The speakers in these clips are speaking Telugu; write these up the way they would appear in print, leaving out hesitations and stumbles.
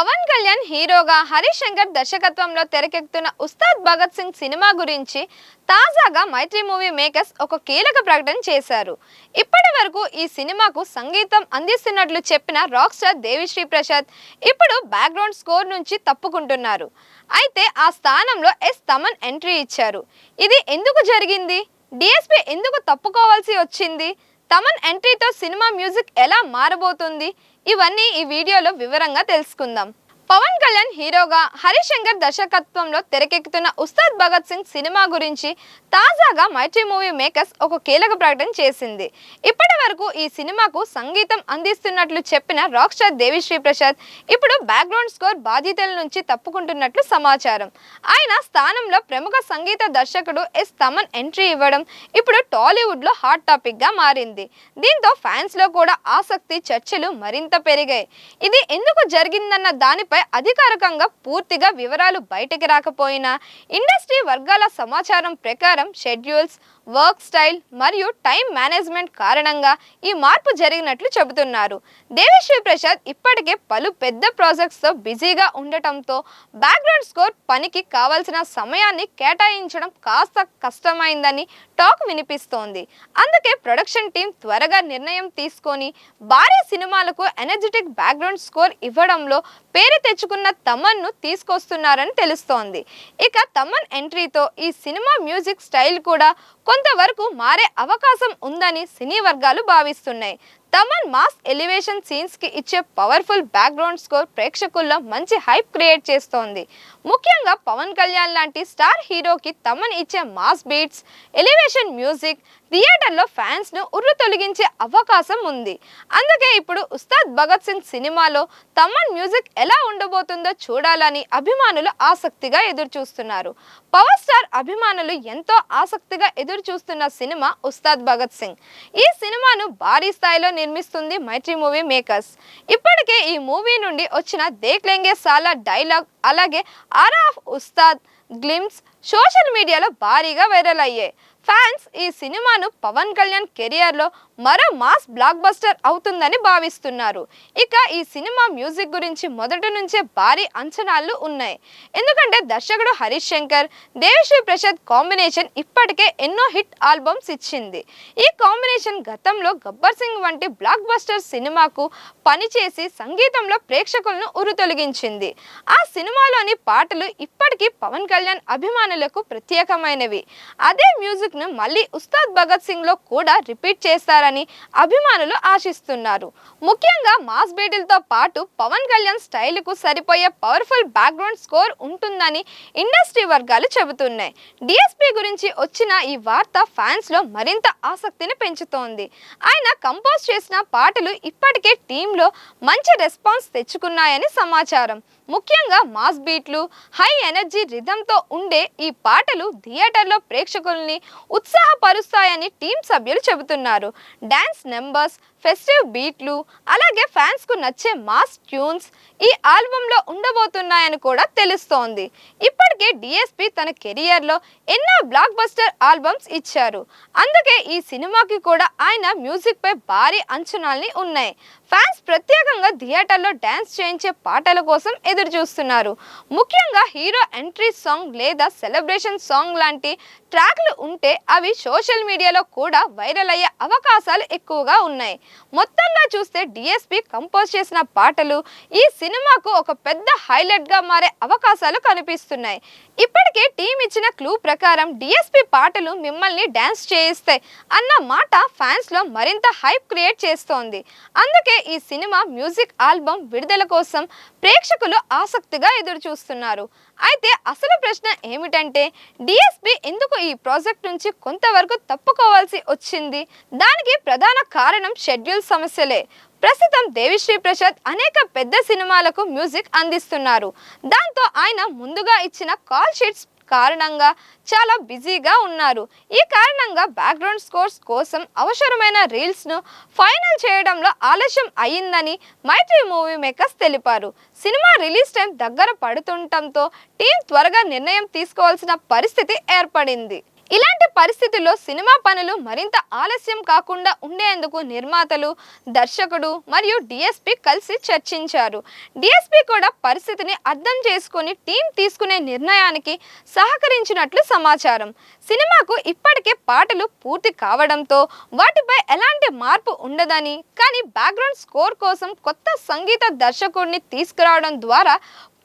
పవన్ కళ్యాణ్ హీరోగా హరీష్ శంకర్ దర్శకత్వంలో తెరకెక్కుతున్న ఉస్తాద్ భగత్ సింగ్ సినిమా గురించి తాజాగా మైత్రి మూవీ మేకర్స్ ఒక కీలక ప్రకటన చేశారు. ఇప్పటి వరకు ఈ సినిమాకు సంగీతం అందిస్తున్నట్లు చెప్పిన రాక్ స్టార్ దేవిశ్రీ ప్రసాద్ ఇప్పుడు బ్యాక్గ్రౌండ్ స్కోర్ నుంచి తప్పుకుంటున్నారు. అయితే ఆ స్థానంలో తమన్ ఎంట్రీ ఇచ్చారు. ఇది ఎందుకు జరిగింది? డిఎస్పీ ఎందుకు తప్పుకోవాల్సి వచ్చింది? తమన్ ఎంట్రీతో సినిమా మ్యూజిక్ ఎలా మారబోతుంది? ఇవన్నీ ఈ వీడియోలో వివరంగా తెలుసుకుందాం. పవన్ కళ్యాణ్ హీరోగా హరీష్ శంకర్ దర్శకత్వంలో తెరకెక్కుతున్న ఉస్తాద్ భగత్ సింగ్ సినిమా గురించి తాజాగా మైత్రి మూవీ మేకర్స్ ఒక కీలక ప్రకటన చేసింది. ఇప్పటి వరకు ఈ సినిమాకు సంగీతం అందిస్తున్నట్లు చెప్పిన రాక్ స్టార్ దేవిశ్రీ ప్రసాద్ ఇప్పుడు బ్యాక్గ్రౌండ్ స్కోర్ బాధ్యతల నుంచి తప్పుకుంటున్నట్లు సమాచారం. ఆయన స్థానంలో ప్రముఖ సంగీత దర్శకుడు తమన్ ఎంట్రీ ఇవ్వడం ఇప్పుడు టాలీవుడ్ లో హాట్ టాపిక్ గా మారింది. దీంతో ఫ్యాన్స్ లో కూడా ఆసక్తి, చర్చలు మరింత పెరిగాయి. ఇది ఎందుకు జరిగిందన్న దానిపై అధికారికంగా పూర్తిగా వివరాలు బయటికి రాకపోయినా ఇండస్ట్రీ వర్గాల సమాచారం ప్రకారం షెడ్యూల్స్, వర్క్ స్టైల్ మరియు టైం మేనేజ్మెంట్ కారణంగా ఈ మార్పు జరిగినట్లు చెబుతున్నారు. దేవిశ్రీ ప్రసాద్ ఇప్పటికే పలు పెద్ద ప్రాజెక్ట్స్ తో బిజీగా ఉండటంతో బ్యాక్గ్రౌండ్ స్కోర్ పనికి కావాల్సిన సమయాన్ని కేటాయించడం కాస్త కష్టమైందని టాక్ వినిపిస్తోంది. అందుకే ప్రొడక్షన్ టీం త్వరగా నిర్ణయం తీసుకొని భారీ సినిమాలకు ఎనర్జెటిక్ బ్యాక్గ్రౌండ్ స్కోర్ ఇవ్వడంలో పేరు తెచ్చుకున్న తమన్ ను తీసుకొస్తున్నారని తెలుస్తోంది. ఇక తమన్ ఎంట్రీతో ఈ సినిమా మ్యూజిక్ స్టైల్ కూడా కొంతవరకు మారే అవకాశం ఉందని సినీ వర్గాలు భావిస్తున్నాయి. తమన్ మాస్ ఎలివేషన్ సీన్స్ కి ఇచ్చే పవర్ఫుల్ బ్యాక్గ్రౌండ్ స్కోర్ ప్రేక్షకుల్లో మంచి హైప్ క్రియేట్ చేస్తోంది. ముఖ్యంగా పవన్ కళ్యాణ్ లాంటి స్టార్ హీరోకి తమన్ ఇచ్చే మాస్ బీట్స్, ఎలివేషన్ మ్యూజిక్ థియేటర్లో ఫ్యాన్స్ ను ఉర్రు తొలగించే అవకాశం ఉంది. అందుకే ఇప్పుడు ఉస్తాద్ భగత్ సింగ్ సినిమాలో తమన్ మ్యూజిక్ ఎలా ఉండబోతుందో చూడాలని అభిమానులు ఆసక్తిగా ఎదురు చూస్తున్నారు. పవర్ స్టార్ అభిమానులు ఎంతో ఆసక్తిగా ఎదురు చూస్తున్న సినిమా ఉస్తాద్ భగత్ సింగ్. ఈ సినిమాను భారీ స్థాయిలో నిర్మిస్తుంది మైత్రి మూవీ మేకర్స్. ఇప్పటికే ఈ మూవీ నుండి వచ్చిన దేఖ్ లెంగే సాలా డైలాగ్, అలాగే ఆరా ఆఫ్ ఉస్తాద్ గ్లిమ్స్ సోషల్ మీడియాలో భారీగా వైరల్ అయ్యాయి. ఫ్యాన్స్ ఈ సినిమాను పవన్ కళ్యాణ్ కెరియర్ లో మరో మాస్ బ్లాక్ బస్టర్ అవుతుందని భావిస్తున్నారు. ఇక ఈ సినిమా మ్యూజిక్ గురించి మొదటి నుంచే భారీ అంచనాలు ఉన్నాయి. ఎందుకంటే దర్శకుడు హరీష్ శంకర్, దేవిశ్రీ ప్రసాద్ కాంబినేషన్ ఇప్పటికే ఎన్నో హిట్ ఆల్బమ్స్ ఇచ్చింది. ఈ కాంబినేషన్ గతంలో గబ్బర్ సింగ్ వంటి బ్లాక్ బస్టర్ సినిమాకు పనిచేసి సంగీతంలో ప్రేక్షకులను ఉరుతొలగించింది. ఆ సినిమాలోని పాటలు ఇప్పటికీ పవన్ కళ్యాణ్ అభిమానులకు ప్రత్యేకమైనవి. అదే మ్యూజిక్ ను మళ్ళీ ఉస్తాద్ భగత్ సింగ్ లో కూడా రిపీట్ చేస్తారని అభిమానులు ఆశిస్తున్నారు. ముఖ్యంగా మాస్ బీటిల్తో పాటు పవన్ కళ్యాణ్ స్టైల్ కు సరిపోయే పవర్ఫుల్ బ్యాక్గ్రౌండ్ స్కోర్ ఉంటుందని ఇండస్ట్రీ వర్గాలు చెబుతున్నాయి. డిఎస్పీ గురించి వచ్చిన ఈ వార్త ఫ్యాన్స్ లో మరింత ఆసక్తిని పెంచుతోంది. ఆయన కంపోజ్ చేసిన పాటలు ఇప్పటికే టీంలో మంచి రెస్పాన్స్ తెచ్చుకున్నాయని సమాచారం. ముఖ్యంగా మాస్ బీట్లు, హై ఎనర్జీ రిథంతో ఉండే ఈ పాటలు థియేటర్లో ప్రేక్షకుల్ని ఉత్సాహపరుస్తాయని టీం సభ్యులు చెబుతున్నారు. డాన్స్ నెంబర్స్, ఫెస్టివ్ బీట్లు, అలాగే ఫ్యాన్స్ కు నచ్చే మాస్ ట్యూన్స్ ఈ ఆల్బంలో ఉండబోతున్నాయని కూడా తెలుస్తోంది. ఇప్పటికే డిఎస్పీ తన కెరియర్ లో ఎన్నో బ్లాక్ బస్టర్ ఆల్బమ్స్ ఇచ్చారు. అందుకే ఈ సినిమాకి కూడా ఆయన మ్యూజిక్ పై భారీ అంచనాల్ని ఉన్నాయి. ఫ్యాన్స్ ప్రత్యేకంగా థియేటర్లో డాన్స్ చేయించే పాటల కోసం ఎదురు చూస్తున్నారు. ముఖ్యంగా హీరో ఎంట్రీ సాంగ్ లేదా సెలబ్రేషన్ సాంగ్ లాంటి ట్రాక్లు ఉంటే అవి సోషల్ మీడియాలో కూడా వైరల్ అయ్యే అవకాశాలు ఎక్కువగా ఉన్నాయి. మొత్తంగా చూస్తే డిఎస్పీ కంపోజ్ చేసిన పాటలు ఈ సినిమాకు ఒక పెద్ద హైలైట్ గా మారే అవకాశాలు కనిపిస్తున్నాయి. ఇప్పటికే టీం ఇచ్చిన క్లూ ప్రకారం డిఎస్పీ పాటలు మిమ్మల్ని డాన్స్ చేయిస్తాయి అన్న మాట ఫ్యాన్స్ లో మరింత హైప్ క్రియేట్ చేస్తోంది. అందుకే ఈ సినిమా మ్యూజిక్ ఆల్బమ్ విడుదల కోసం ప్రేక్షకులు ఆసక్తిగా ఎదురు చూస్తున్నారు. అయితే అసలు ప్రశ్న ఏమిటంటే డిఎస్పీ ఎందుకు ఈ ప్రాజెక్ట్ నుంచి కొంతవరకు తప్పుకోవాల్సి వచ్చింది? దానికి ప్రధాన కారణం షెడ్యూల్ సమస్యలే. ప్రస్తుతం దేవిశ్రీ ప్రసాద్ అనేక పెద్ద సినిమాలకు మ్యూజిక్ అందిస్తున్నారు. దాంతో ఆయన ముందుగా ఇచ్చిన కాల్ షీట్స్ కారణంగా చాలా బిజీగా ఉన్నారు. ఈ కారణంగా బ్యాక్గ్రౌండ్ స్కోర్స్ కోసం అవసరమైన రీల్స్ ను ఫైనల్ చేయడంలో ఆలస్యం అయ్యిందని మైత్రి మూవీ మేకర్స్ తెలిపారు. సినిమా రిలీజ్ టైం దగ్గర పడుతుండటంతో టీం త్వరగా నిర్ణయం తీసుకోవాల్సిన పరిస్థితి ఏర్పడింది. ఇలాంటి పరిస్థితుల్లో సినిమా పనులు మరింత ఆలస్యం కాకుండా ఉండేందుకు నిర్మాతలు, దర్శకుడు మరియు డిఎస్పి కలిసి చర్చించారు. డిఎస్పి కూడా పరిస్థితిని అర్థం చేసుకుని టీం తీసుకునే నిర్ణయానికి సహకరించినట్లు సమాచారం. సినిమాకు ఇప్పటికే పాటలు పూర్తి కావడంతో వాటిపై ఎలాంటి మార్పు ఉండదని, కానీ బ్యాక్గ్రౌండ్ స్కోర్ కోసం కొత్త సంగీత దర్శకుడిని తీసుకురావడం ద్వారా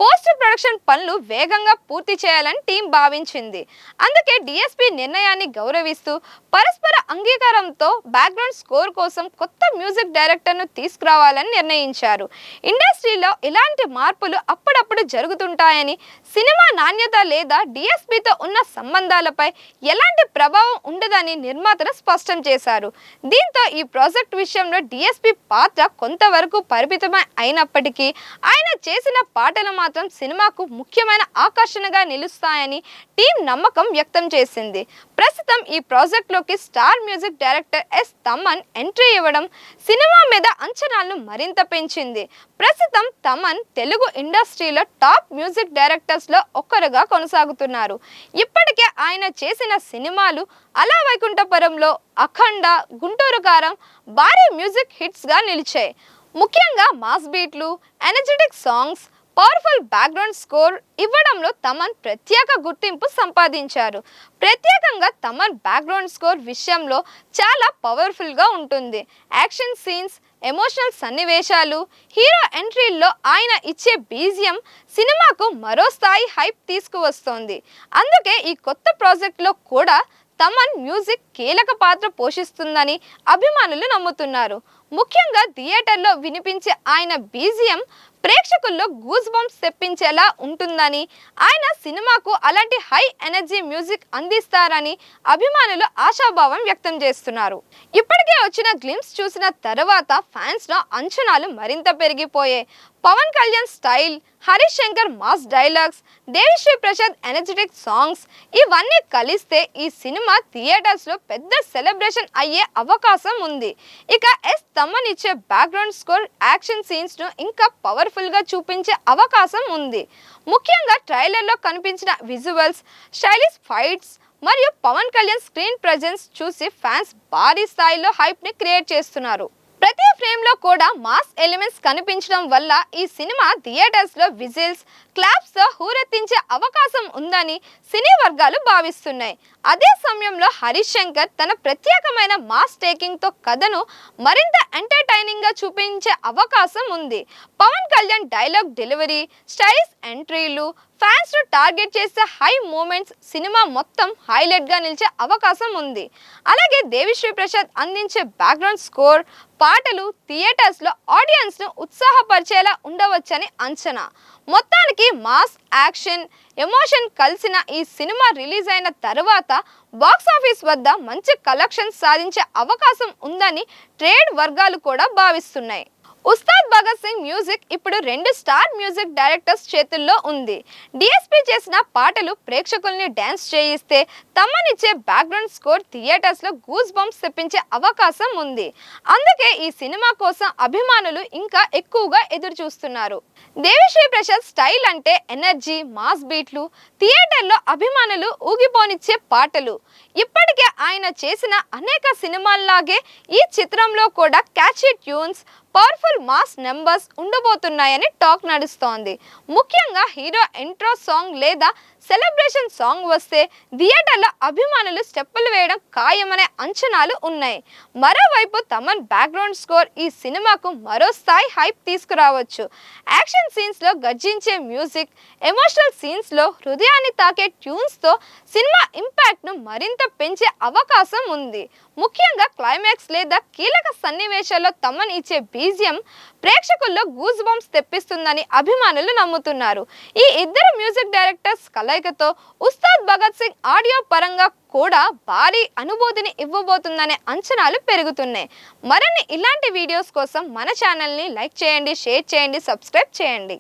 పోస్ట్ ప్రొడక్షన్ పనులు వేగంగా పూర్తి చేయాలని టీం భావించింది. అందుకే డిఎస్పి నిర్ణయాన్ని గౌరవిస్తూ పరస్పర అంగీకారంతో బ్యాక్గ్రౌండ్ స్కోర్ కోసం కొత్త మ్యూజిక్ డైరెక్టర్ను తీసుకురావాలని నిర్ణయించారు. ఇండస్ట్రీలో ఇలాంటి మార్పులు అప్పుడప్పుడు జరుగుతుంటాయని, సినిమా నాణ్యత లేదా డిఎస్పితో ఉన్న సంబంధాలపై ఎలాంటి ప్రభావం ఉండదని నిర్మాతలు స్పష్టం చేశారు. దీంతో ఈ ప్రాజెక్ట్ విషయంలో డిఎస్పి పాత్ర కొంతవరకు పరిమితమై అయినప్పటికీ ఆయన చేసిన పాటలు మాత్రం సినిమాకు ముఖ్యమైన ఆకర్షణగా నిలుస్తాయని టీం నమ్మకం వ్యక్తం చేసింది. ప్రస్తుతం ఈ ప్రాజెక్టులోకి star music director S Thaman entry ఇవ్వడం సినిమా మీద అంచనాలను మరింత పెంచింది. ప్రస్తుతం తమన్ తెలుగు ఇండస్ట్రీలో టాప్ మ్యూజిక్ డైరెక్టర్స్ లో ఒక్కరుగా కొనసాగుతున్నారు. ఇప్పటికే ఆయన చేసిన సినిమాలు అలా వైకుంఠపురంలో, అఖండ, గుంటూరు కారం భారీ మ్యూజిక్ హిట్స్ గా నిలిచాయి. ముఖ్యంగా మాస్ బీట్లు, energetic songs, powerful background score ఇవ్వడంలో తమన్ ప్రత్యేక గుర్తింపు సంపాదించారు. ప్రత్యేకంగా తమన్ బ్యాక్గ్రౌండ్ స్కోర్ విషయంలో చాలా పవర్ఫుల్గా ఉంటుంది. యాక్షన్ సీన్స్, ఎమోషనల్ సన్నివేశాలు, హీరో ఎంట్రీల్లో ఆయన ఇచ్చే బీజిఎం సినిమాకు మరో స్థాయి హైప్ తీసుకువస్తోంది. అందుకే ఈ కొత్త ప్రాజెక్టులో కూడా తమన్ మ్యూజిక్ కీలక పాత్ర పోషిస్తుందని అభిమానులు నమ్ముతున్నారు. ముఖ్యంగా థియేటర్లో వినిపించే ఆయన బీజిఎం ప్రేక్షకుల్లో గూస్ బంప్స్ తెప్పించేలా ఉంటుందని, ఆయన సినిమాకు అలాంటి హై ఎనర్జీ మ్యూజిక్ అందిస్తారని అభిమానులు ఆశాభావం వ్యక్తం చేస్తున్నారు. ఇప్పటికే వచ్చిన గ్లింప్స్ చూసిన తర్వాత ఫ్యాన్స్ లో అంచనాలు మరింత పెరిగిపోయాయి. Pawan Kalyan style, Harish Shankar mass dialogues, Devi Sri Prasad energetic songs ఇవన్నీ కలిస్తే ఈ సినిమా థియేటర్స్ లో పెద్ద సెలబ్రేషన్ అయ్యే అవకాశం ఉంది. ఇక ఎస్ తమన్ ఇచ్చే బ్యాక్గ్రౌండ్ స్కోర్ యాక్షన్ సీన్స్ ను ఇంకా పవర్ఫుల్ గా చూపించే అవకాశం ఉంది. ముఖ్యంగా ట్రైలర్ లో కనిపించిన విజువల్స్, స్టైలిష్ ఫైట్స్ మరియు పవన్ కళ్యాణ్ స్క్రీన్ ప్రెజెన్స్ చూసి ఫ్యాన్స్ భారీ స్థాయిలో హైప్ ని క్రియేట్ చేస్తున్నారు. ప్రతి ఫ్రేమ్ లో కూడా మాస్ ఎలిమెంట్స్ కనిపించడం వల్ల ఈ సినిమా థియేటర్స్ లో విజిల్స్, క్లాప్స్ తో హూరెత్తించే అవకాశం ఉందని సినీ వర్గాలు భావిస్తున్నాయి. అదే సమయంలో హరీష్ శంకర్ తన ప్రత్యేకమైన మాస్ టేకింగ్ తో కథను మరింత ఎంటర్టైనింగ్ గా చూపించే అవకాశం ఉంది. Pawan Kalyan dialogue delivery, stylish ఎంట్రీలు, ఫ్యాన్స్ ను టార్గెట్ చేసే హై మూమెంట్స్ సినిమా మొత్తం హైలైట్ గా నిలిచే అవకాశం ఉంది. అలాగే దేవిశ్రీ ప్రసాద్ అందించే బ్యాక్గ్రౌండ్ స్కోర్, పాటలు థియేటర్స్ లో ఆడియన్స్ ను ఉత్సాహపరిచేలా ఉండవచ్చని అంచనా. మొత్తానికి మాస్, యాక్షన్, ఎమోషన్ కలిసిన ఈ సినిమా రిలీజ్ అయిన తర్వాత బాక్స్ ఆఫీస్ వద్ద మంచి కలెక్షన్స్ సాధించే అవకాశం ఉందని ట్రేడ్ వర్గాలు కూడా భావిస్తున్నాయి. ఉస్తాద్ భగత్ సింగ్ మ్యూజిక్ ఇప్పుడు 2 స్టార్ మ్యూజిక్ డైరెక్టర్స్ చేతుల్లో ఉంది. డిఎస్పి చేసిన పాటలు ప్రేక్షకుల్ని డ్యాన్స్ చేయిస్తే, తమన్ ఇచ్చే బ్యాక్గ్రౌండ్ స్కోర్ థియేటర్స్ లో గూస్ బంప్స్ తెప్పించే అవకాశం ఉంది. అందుకే ఈ సినిమా కోసం అభిమానులు ఇంకా ఎక్కువగా ఎదురు చూస్తున్నారు. దేవిశ్రీ ప్రసాద్ స్టైల్ అంటే ఎనర్జీ, మాస్ బీట్లు, థియేటర్లో అభిమానులు ఊగిపోనిచ్చే పాటలు. ఇప్పటికే ఆయన చేసిన అనేక సినిమాల్లాగే ఈ చిత్రంలో కూడా catchy tunes, powerful mass numbers ఉండబోతున్నాయని టాక్ నడుస్తోంది. ముఖ్యంగా హీరో ఇంట్రో సాంగ్ లేదా సెలబ్రేషన్ సాంగ్ వస్తే థియేటర్లో అభిమానులు స్టెప్పులు వేయడం ఖాయమనే అంచనాలు ఉన్నాయి. మరోవైపు తమన్ బ్యాక్గ్రౌండ్ స్కోర్ ఈ సినిమాకు మరో స్థాయి హైప్ తీసుకురావచ్చు. యాక్షన్ సీన్స్ లో గర్జించే మ్యూజిక్, ఎమోషనల్ సీన్స్ లో హృదయాన్ని తాకే ట్యూన్స్ తో సినిమా ఇంపాక్ట్ ను మరింత పెంచే అవకాశం ఉంది. ముఖ్యంగా క్లైమాక్స్ లేదా కీలక సన్నివేశాల్లో తమన్ ఇచ్చే బీజిఎం ప్రేక్షకుల్లో గూస్ బంప్స్ తెప్పిస్తుందని అభిమానులు నమ్ముతున్నారు. ఈ ఇద్దరు మ్యూజిక్ డైరెక్టర్స్ కలయికతో ఉస్తాద్ భగత్ సింగ్ ఆడియో పరంగా కూడా భారీ అనుభూతిని ఇవ్వబోతుందనే అంచనాలు పెరుగుతున్నాయి. మరిన్ని ఇలాంటి వీడియోస్ కోసం మన ఛానల్ని లైక్ చేయండి, షేర్ చేయండి, సబ్స్క్రైబ్ చేయండి.